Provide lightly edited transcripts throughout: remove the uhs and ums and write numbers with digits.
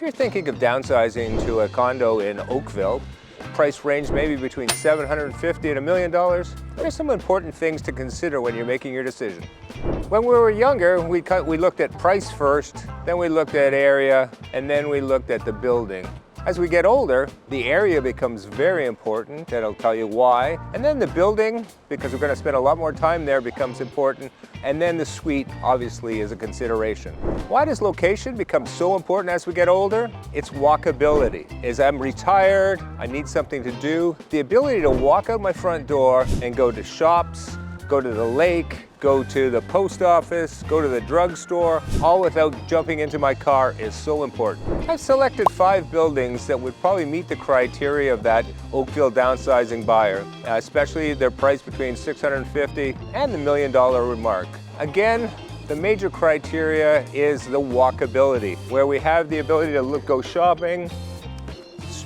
you're thinking of downsizing to a condo in Oakville, price range maybe between $750,000 and $1 million, there are some important things to consider when you're making your decision. When we were younger, we looked at price first, then we looked at area, and then we looked at the building. As we get older, the area becomes very important, and I'll tell you why. And then the building, because we're going to spend a lot more time there, becomes important. And then the suite, obviously, is a consideration. Why does location become so important as we get older? It's walkability. As I'm retired, I need something to do. The ability to walk out my front door and go to shops, go to the lake, go to the post office, go to the drugstore, all without jumping into my car is so important. I've selected 5 buildings that would probably meet the criteria of that Oakville downsizing buyer, especially their price between $650,000 and the $1 million mark. Again, the major criteria is the walkability, where we have the ability to go shopping,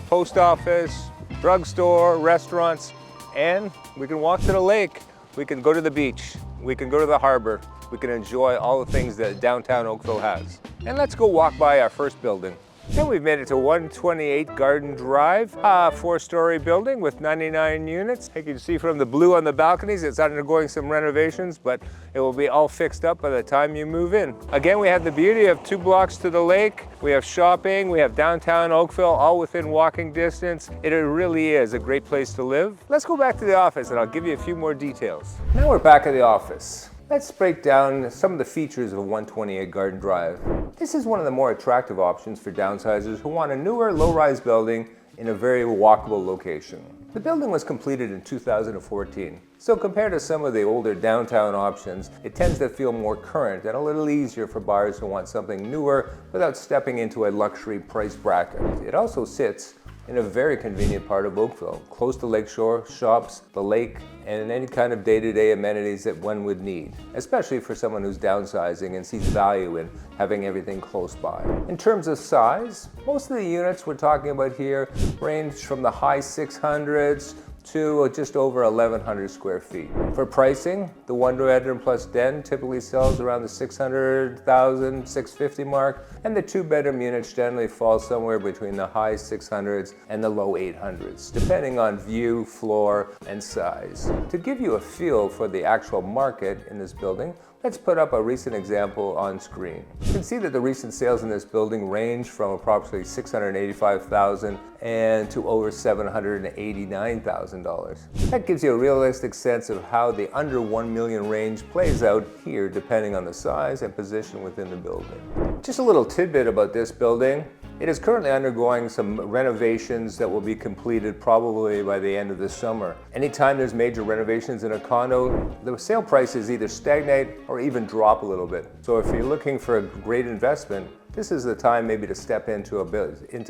post office, drugstore, restaurants, and we can walk to the lake. We can go to the beach, we can go to the harbor, we can enjoy all the things that downtown Oakville has. And let's go walk by our first building. And we've made it to 128 Garden Drive, a 4-story building with 99 units. You can see from the blue on the balconies, it's undergoing some renovations, but it will be all fixed up by the time you move in. Again, we have the beauty of 2 blocks to the lake. We have shopping, we have downtown Oakville, all within walking distance. It really is a great place to live. Let's go back to the office and I'll give you a few more details. Now we're back at the office. Let's break down some of the features of 128 Garden Drive. This is one of the more attractive options for downsizers who want a newer, low-rise building in a very walkable location. The building was completed in 2014, so compared to some of the older downtown options, it tends to feel more current and a little easier for buyers who want something newer without stepping into a luxury price bracket. It also sits in a very convenient part of Oakville, close to Lakeshore, shops, the lake, and any kind of day-to-day amenities that one would need, especially for someone who's downsizing and sees value in having everything close by. In terms of size, most of the units we're talking about here range from the high 600s to just over 1,100 square feet. For pricing, the 1-bedroom plus den typically sells around the $600,000, $650,000 mark, and the 2-bedroom units generally fall somewhere between the high 600s and the low 800s, depending on view, floor, and size. To give you a feel for the actual market in this building, let's put up a recent example on screen. You can see that the recent sales in this building range from approximately $685,000 and to over $789,000. That gives you a realistic sense of how the under $1 million range plays out here depending on the size and position within the building. Just a little tidbit about this building. It is currently undergoing some renovations that will be completed probably by the end of the summer. Anytime there's major renovations in a condo, the sale prices either stagnate or even drop a little bit. So if you're looking for a great investment, this is the time maybe to step into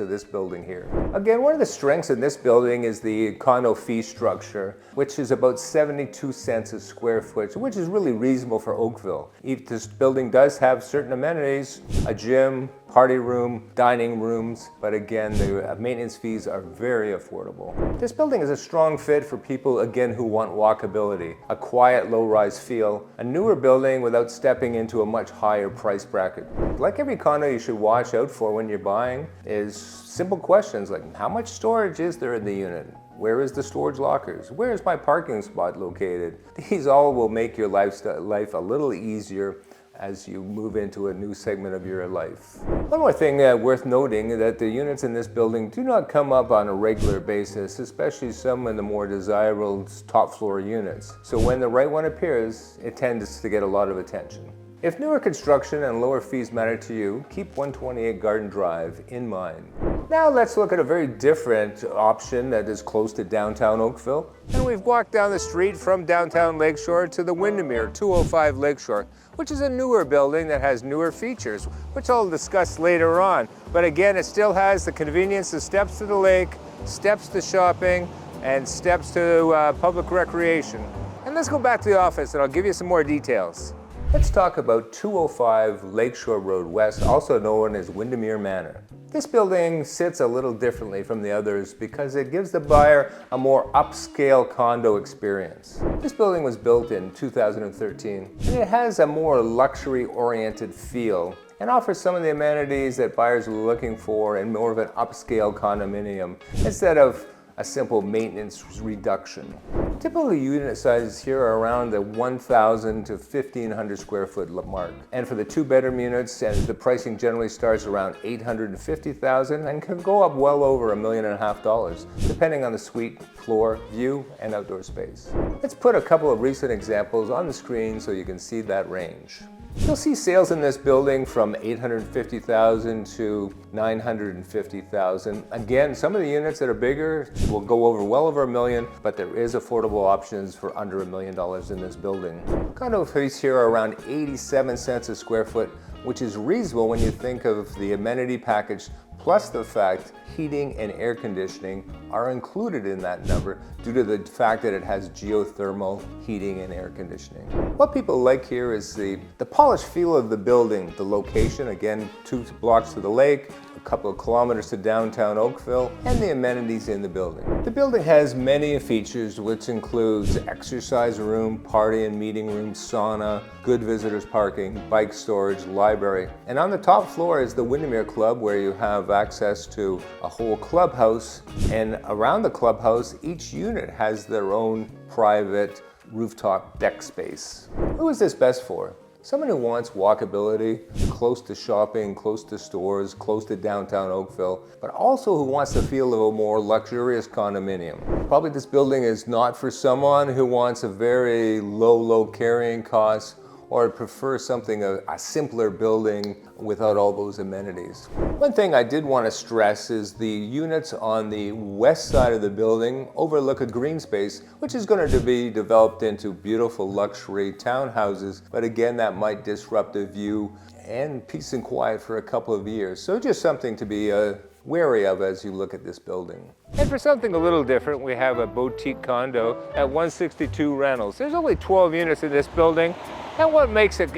this building here. Again, one of the strengths in this building is the condo fee structure, which is about 72 cents a square foot, which is really reasonable for Oakville. This building does have certain amenities, a gym, party room, dining rooms, but again, the maintenance fees are very affordable. This building is a strong fit for people, again, who want walkability, a quiet, low-rise feel, a newer building without stepping into a much higher price bracket. Like every condo you should watch out for when you're buying is simple questions like, how much storage is there in the unit? Where is the storage lockers? Where is my parking spot located? These all will make your life a little easier as you move into a new segment of your life. One more thing worth noting that the units in this building do not come up on a regular basis, especially some in the more desirable top floor units. So when the right one appears, it tends to get a lot of attention. If newer construction and lower fees matter to you, keep 128 Garden Drive in mind. Now let's look at a very different option that is close to downtown Oakville. And we've walked down the street from downtown Lakeshore to the Windermere 205 Lakeshore, which is a newer building that has newer features, which I'll discuss later on. But again, it still has the convenience of steps to the lake, steps to shopping, and steps to public recreation. And let's go back to the office and I'll give you some more details. Let's talk about 205 Lakeshore Road West, also known as Windermere Manor. This building sits a little differently from the others because it gives the buyer a more upscale condo experience. This building was built in 2013 and it has a more luxury-oriented feel and offers some of the amenities that buyers are looking for in more of an upscale condominium instead of a simple maintenance reduction. Typical unit sizes here are around the 1,000 to 1,500 square foot mark. And for the 2-bedroom units, and the pricing generally starts around $850,000 and can go up well over $1.5 million, depending on the suite, floor, view, and outdoor space. Let's put a couple of recent examples on the screen so you can see that range. You'll see sales in this building from $850,000 to $950,000. Again, some of the units that are bigger will go over well over $1 million, but there is affordable options for under $1 million in this building. Condo fees here are around 87 cents a square foot, which is reasonable when you think of the amenity package, plus the fact heating and air conditioning are included in that number due to the fact that it has geothermal heating and air conditioning. What people like here is the polished feel of the building, the location, again, 2 blocks to the lake, a couple of kilometers to downtown Oakville, and the amenities in the building. The building has many features, which includes exercise room, party and meeting room, sauna, good visitors parking, bike storage, library. And on the top floor is the Windermere Club, where you have access to a whole clubhouse, and around the clubhouse, each unit has their own private rooftop deck space. Who is this best for? Someone who wants walkability, close to shopping, close to stores, close to downtown Oakville, but also who wants the feel of a more luxurious condominium. Probably this building is not for someone who wants a very low carrying cost, or prefers something, a simpler building without all those amenities. One thing I did want to stress is the units on the west side of the building overlook a green space, which is going to be developed into beautiful luxury townhouses, but again, that might disrupt the view and peace and quiet for a couple of years. So just something to be wary of as you look at this building. And for something a little different, we have a boutique condo at 162 Reynolds. There's only 12 units in this building, and what makes it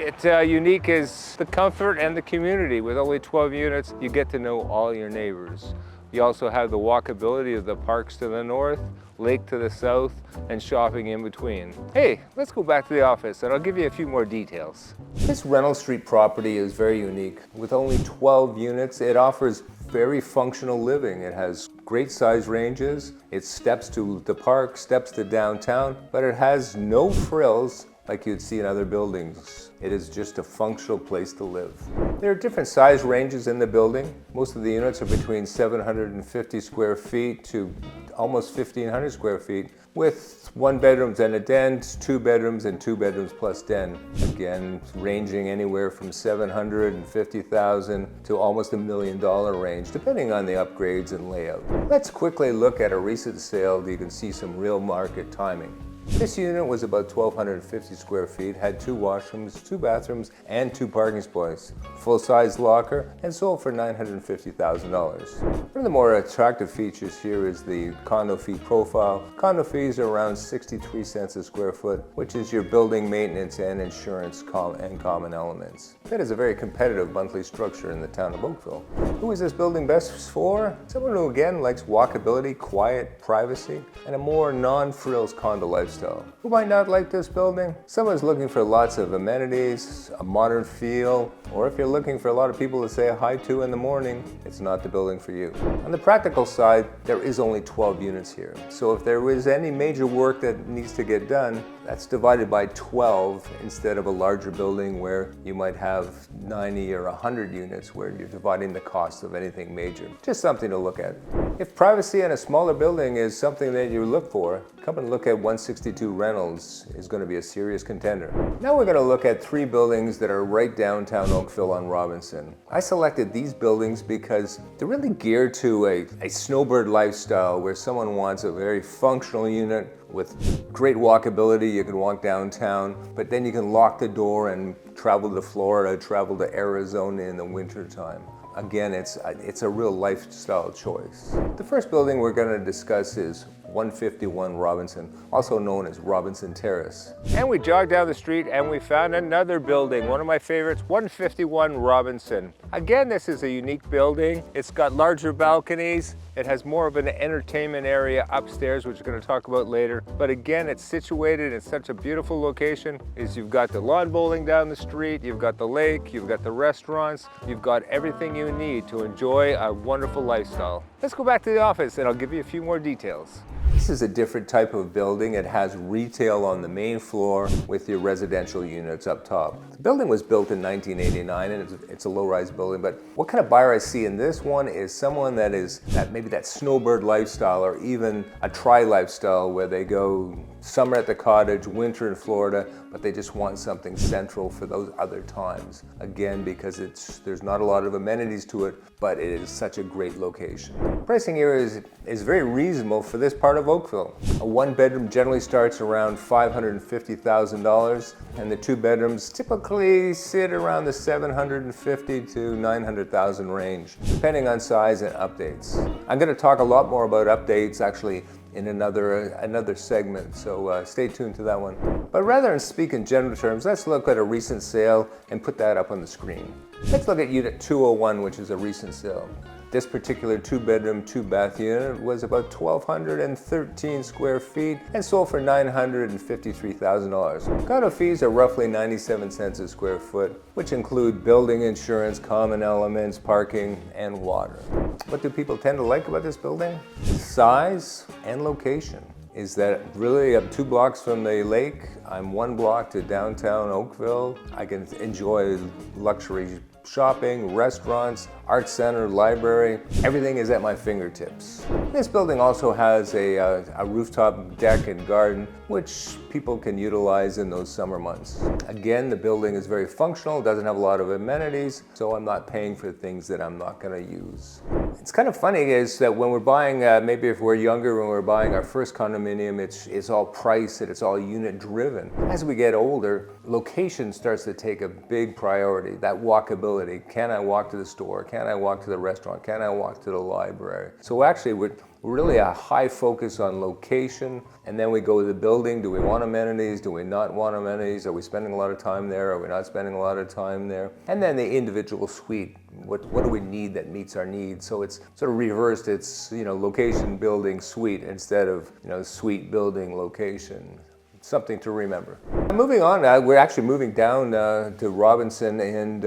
unique is the comfort and the community. With only 12 units, you get to know all your neighbors. You also have the walkability of the parks to the north, lake to the south, and shopping in between. Hey, let's go back to the office and I'll give you a few more details. This Reynolds Street property is very unique. With only 12 units, it offers very functional living. It has great size ranges, it steps to the park, steps to downtown, but it has no frills like you'd see in other buildings. It is just a functional place to live. There are different size ranges in the building. Most of the units are between 750 square feet to almost 1,500 square feet, with 1 bedrooms and a den, 2 bedrooms and 2 bedrooms plus den. Again, ranging anywhere from $750,000 to almost $1 million range, depending on the upgrades and layout. Let's quickly look at a recent sale so you can see some real market timing. This unit was about 1,250 square feet, had 2 washrooms, 2 bathrooms, and 2 parking spots, full-size locker, and sold for $950,000. One of the more attractive features here is the condo fee profile. Condo fees are around 63 cents a square foot, which is your building maintenance and insurance and common elements. That is a very competitive monthly structure in the town of Oakville. Who is this building best for? Someone who again likes walkability, quiet, privacy, and a more non-frills condo lifestyle. Who might not like this building? Someone's looking for lots of amenities, a modern feel, or if you're looking for a lot of people to say hi to in the morning, it's not the building for you. On the practical side, there is only 12 units here. So if there is any major work that needs to get done, that's divided by 12 instead of a larger building where you might have 90 or 100 units where you're dividing the cost of anything major. Just something to look at. If privacy in a smaller building is something that you look for, come and look at 162 Reynolds is going to be a serious contender. Now we're going to look at 3 buildings that are right downtown Oakville on Robinson. I selected these buildings because they're really geared to a snowbird lifestyle where someone wants a very functional unit with great walkability. You can walk downtown, but then you can lock the door and travel to Florida, travel to Arizona in the wintertime. Again, it's a real lifestyle choice. The first building we're going to discuss is 151 Robinson, also known as Robinson Terrace. And we jogged down the street and we found another building, one of my favorites, 151 Robinson. Again, this is a unique building. It's got larger balconies. It has more of an entertainment area upstairs, which we're going to talk about later. But again, it's situated in such a beautiful location. You've got the lawn bowling down the street, you've got the lake, you've got the restaurants, you've got everything you need to enjoy a wonderful lifestyle. Let's go back to the office and I'll give you a few more details. This is a different type of building. It has retail on the main floor with your residential units up top. The building was built in 1989 and it's a low-rise building, but what kind of buyer I see in this one is someone that is maybe that snowbird lifestyle or even a tri-lifestyle where they go summer at the cottage, winter in Florida, but they just want something central for those other times. Again, because there's not a lot of amenities to it, but it is such a great location. Pricing here is very reasonable for this part of Oakville. A one-bedroom generally starts around $550,000, and the two bedrooms typically sit around the $750,000 to $900,000 range, depending on size and updates. I'm going to talk a lot more about updates actually in another segment, so stay tuned to that one. But rather than speak in general terms, let's look at a recent sale and put that up on the screen. Let's look at unit 201, which is a recent sale. This particular two-bedroom, two-bath unit was about 1,213 square feet and sold for $953,000. Condo fees are roughly 97 cents a square foot, which include building insurance, common elements, parking, and water. What do people tend to like about this building? Size and location. Is that really I'm 2 blocks from the lake. I'm 1 block to downtown Oakville. I can enjoy luxury shopping, restaurants, art center, library. Everything is at my fingertips. This building also has a rooftop deck and garden, which people can utilize in those summer months. Again, the building is very functional, doesn't have a lot of amenities, so I'm not paying for things that I'm not going to use. It's kind of funny is that when we're buying, maybe if we're younger, when we're buying our first condominium, it's all price and it's all unit driven. As we get older, location starts to take a big priority, that walkability. Can I walk to the store? Can I walk to the restaurant? Can I walk to the library? So actually we're really a high focus on location, and then we go to the building. Do we want amenities? Do we not want amenities? Are we spending a lot of time there? Are we not spending a lot of time there? And then the individual suite. What do we need that meets our needs? So it's sort of reversed. It's location, building, suite instead of suite, building, location. Something to remember. Moving on, we're actually moving down to Robinson, and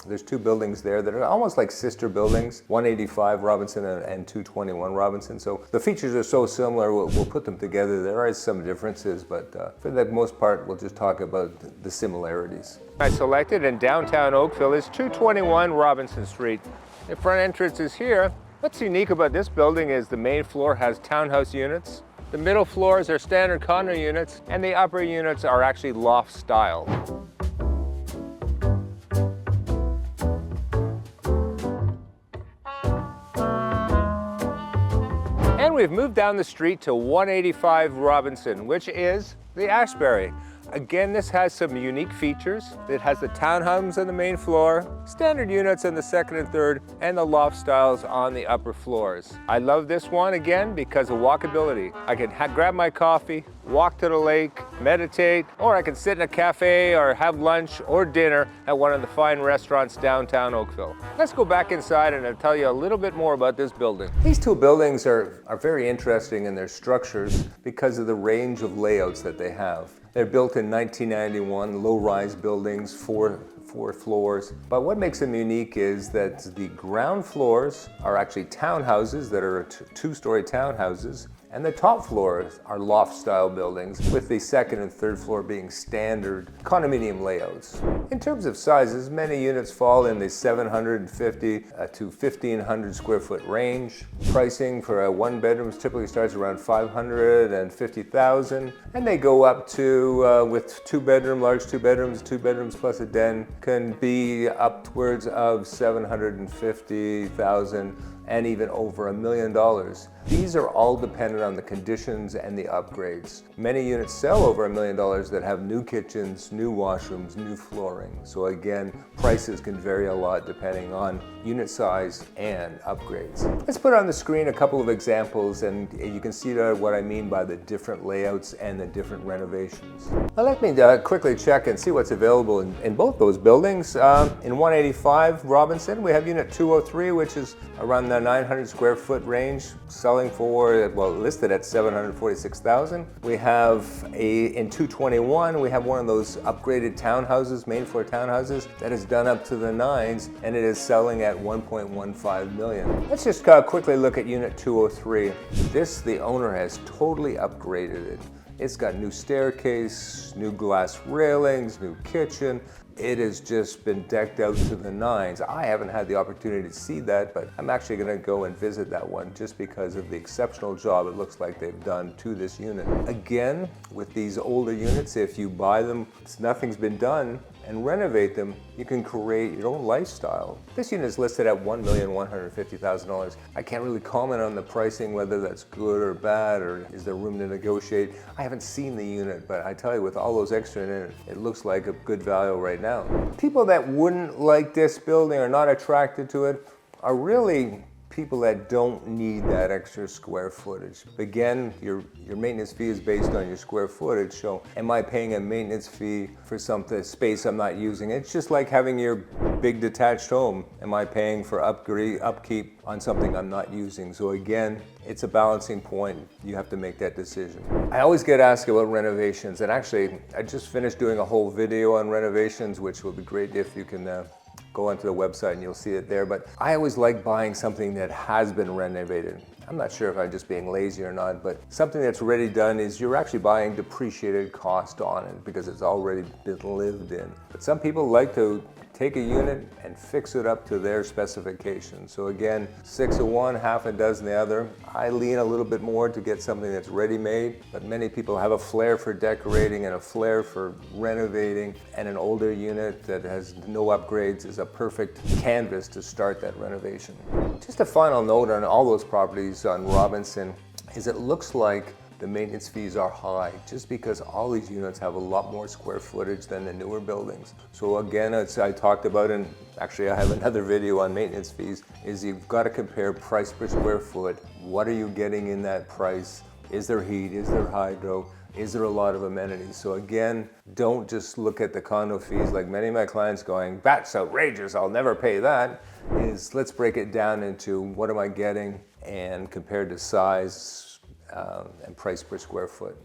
there's 2 buildings there that are almost like sister buildings, 185 Robinson and 221 Robinson. So the features are so similar, we'll put them together. There are some differences, but for the most part, we'll just talk about the similarities. I selected in downtown Oakville is 221 Robinson Street. The front entrance is here. What's unique about this building is the main floor has townhouse units. The middle floors are standard condo units, and the upper units are actually loft style. And we've moved down the street to 185 Robinson, which is the Ashbury. Again, this has some unique features. It has the townhomes on the main floor, standard units on the second and third, and the loft styles on the upper floors. I love this one again because of walkability. I can grab my coffee, walk to the lake, meditate, or I can sit in a cafe or have lunch or dinner at one of the fine restaurants downtown Oakville. Let's go back inside and I'll tell you a little bit more about this building. These 2 buildings are very interesting in their structures because of the range of layouts that they have. They're built in 1991, low-rise buildings, 4 floors. But what makes them unique is that the ground floors are actually townhouses that are 2-story townhouses, and the top floors are loft-style buildings, with the second and third floor being standard condominium layouts. In terms of sizes, many units fall in the 750 to 1,500 square foot range. Pricing for a 1-bedroom typically starts around $550,000, and they go up to, with 2-bedroom, large 2 bedrooms plus a den, can be upwards of $750,000 and even over $1 million. These are all dependent on the conditions and the upgrades. Many units sell over $1 million that have new kitchens, new washrooms, new flooring. So again, prices can vary a lot depending on unit size and upgrades. Let's put on the screen a couple of examples and you can see what I mean by the different layouts and the different renovations. Now let me quickly check and see what's available in both those buildings. In 185 Robinson, we have unit 203, which is around the 900 square foot range, selling for, well, listed at $746,000. We have in 221, we have one of those upgraded townhouses, main floor townhouses, that is done up to the nines, and it is selling at $1.15 million. Let's just quickly look at unit 203. This, the owner has totally upgraded it. It's got new staircase, new glass railings, new kitchen. It has just been decked out to the nines. I haven't had the opportunity to see that, but I'm actually going to go and visit that one just because of the exceptional job it looks like they've done to this unit. Again, with these older units, if you buy them, nothing's been done, and renovate them, you can create your own lifestyle. This unit is listed at $1,150,000. I can't really comment on the pricing, whether that's good or bad, or is there room to negotiate. I haven't seen the unit, but I tell you, with all those extra in it, it looks like a good value right now. People that wouldn't like this building or not attracted to it are really people that don't need that extra square footage. Again, your maintenance fee is based on your square footage, so am I paying a maintenance fee for space I'm not using? It's just like having your big detached home. Am I paying for upkeep on something I'm not using? So again, it's a balancing point. You have to make that decision. I always get asked about renovations, and actually, I just finished doing a whole video on renovations, which will be great if you can go onto the website and you'll see it there. But I always like buying something that has been renovated. I'm not sure if I'm just being lazy or not, but something that's already done is you're actually buying depreciated cost on it because it's already been lived in. But some people like to take a unit and fix it up to their specifications. So again, 6 of one, half a dozen the other. I lean a little bit more to get something that's ready-made, but many people have a flair for decorating and a flair for renovating, and an older unit that has no upgrades is a perfect canvas to start that renovation. Just a final note on all those properties on Robinson is it looks like the maintenance fees are high just because all these units have a lot more square footage than the newer buildings. So again, as I talked about, and actually I have another video on maintenance fees, is you've got to compare price per square foot. What are you getting in that price? Is there heat? Is there hydro? Is there a lot of amenities? So again, don't just look at the condo fees like many of my clients going, that's outrageous, I'll never pay that. Let's break it down into what am I getting and compared to size, and price per square foot.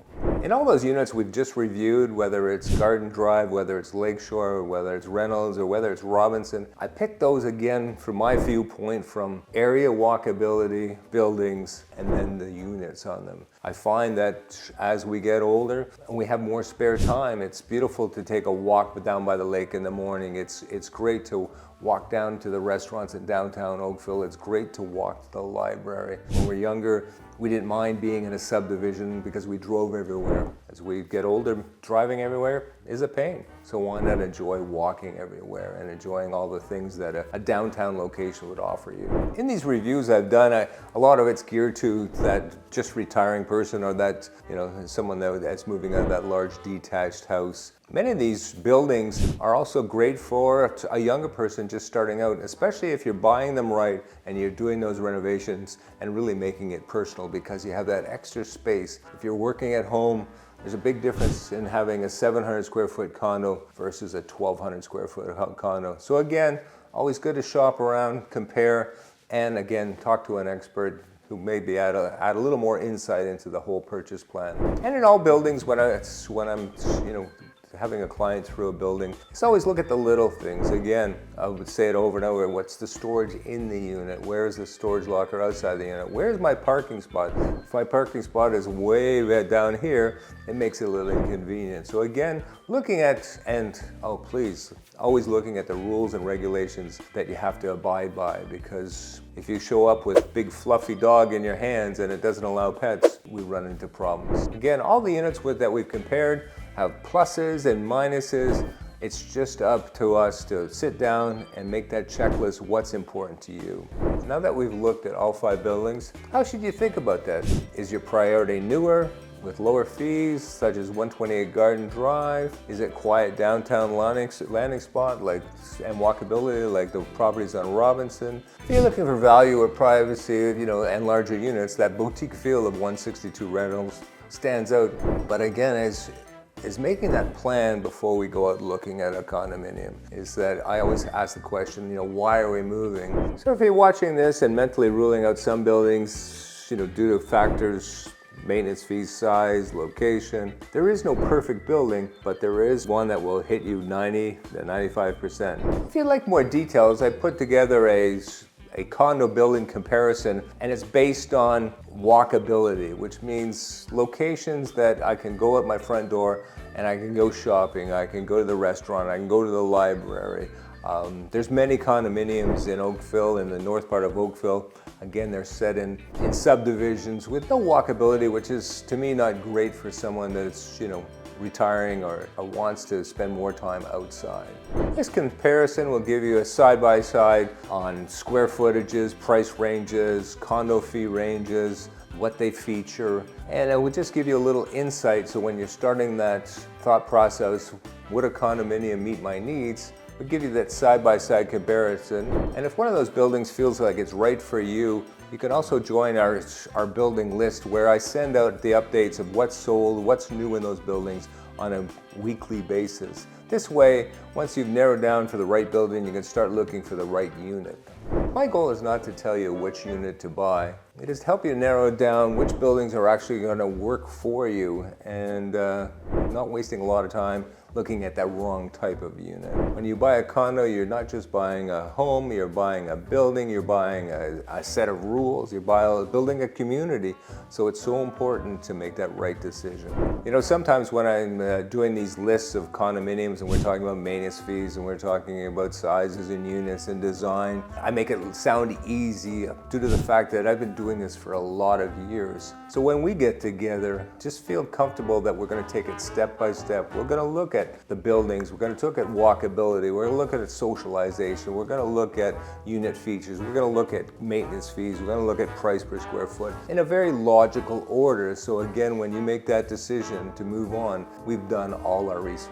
In all those units we've just reviewed, whether it's Garden Drive, whether it's Lakeshore, whether it's Reynolds, or whether it's Robinson, I picked those again from my viewpoint from area walkability, buildings, and then the units on them. I find that as we get older and we have more spare time, it's beautiful to take a walk down by the lake in the morning. It's great to walk down to the restaurants in downtown Oakville. It's great to walk to the library. When we're younger, we didn't mind being in a subdivision because we drove everywhere. As we get older, driving everywhere is a pain. So why not enjoy walking everywhere and enjoying all the things that a downtown location would offer you? In these reviews I've done, a lot of it's geared to that just retiring person or that, someone that's moving out of that large detached house. Many of these buildings are also great for a younger person just starting out, especially if you're buying them right and you're doing those renovations and really making it personal because you have that extra space. If you're working at home, there's a big difference in having a 700 square foot condo versus a 1,200 square foot condo. So again, always good to shop around, compare, and again, talk to an expert who may be add a little more insight into the whole purchase plan. And in all buildings, when I'm having a client through a building, just always look at the little things. Again, I would say it over and over, what's the storage in the unit? Where's the storage locker outside the unit? Where's my parking spot? If my parking spot is way down here, it makes it a little inconvenient. So again, looking at, and please, always looking at the rules and regulations that you have to abide by, because if you show up with big fluffy dog in your hands and it doesn't allow pets, we run into problems. Again, all the units that we've compared have pluses and minuses. It's just up to us to sit down and make that checklist, what's important to you. Now that we've looked at all 5 buildings, how should you think about that? Is your priority newer, with lower fees such as 128 Garden Drive? Is it quiet downtown landing spot and walkability like the properties on Robinson? If you're looking for value or privacy, and larger units, that boutique feel of 162 Reynolds stands out. But again, is making that plan before we go out looking at a condominium, is that I always ask the question, why are we moving? So if you're watching this and mentally ruling out some buildings, due to factors, maintenance fees, size, location, there is no perfect building, but there is one that will hit you 90 to 95%. If you'd like more details, I put together a condo building comparison, and it's based on walkability, which means locations that I can go at my front door and I can go shopping, I can go to the restaurant, I can go to the library. There's many condominiums in Oakville, in the north part of Oakville. Again, they're set in subdivisions with no walkability, which is to me not great for someone that's retiring or wants to spend more time outside. This comparison will give you a side-by-side on square footages, price ranges, condo fee ranges, what they feature, and it will just give you a little insight, so when you're starting that thought process, would a condominium meet my needs? We'll give you that side-by-side comparison. And if one of those buildings feels like it's right for you, you can also join our building list, where I send out the updates of what's sold, what's new in those buildings on a weekly basis. This way, once you've narrowed down for the right building, you can start looking for the right unit. My goal is not to tell you which unit to buy. It is to help you narrow down which buildings are actually going to work for you, and not wasting a lot of time looking at that wrong type of unit. When you buy a condo, you're not just buying a home, you're buying a building, you're buying a set of rules, you're building a community. So it's so important to make that right decision. Sometimes when I'm doing these lists of condominiums and we're talking about maintenance fees and we're talking about sizes and units and design, I make it sound easy due to the fact that I've been doing this for a lot of years. So when we get together, just feel comfortable that we're going to take it step by step. We're going to look at the buildings, we're going to look at walkability, we're going to look at socialization, we're going to look at unit features, we're going to look at maintenance fees, we're going to look at price per square foot in a very logical order. So again, when you make that decision to move on, we've done all our research.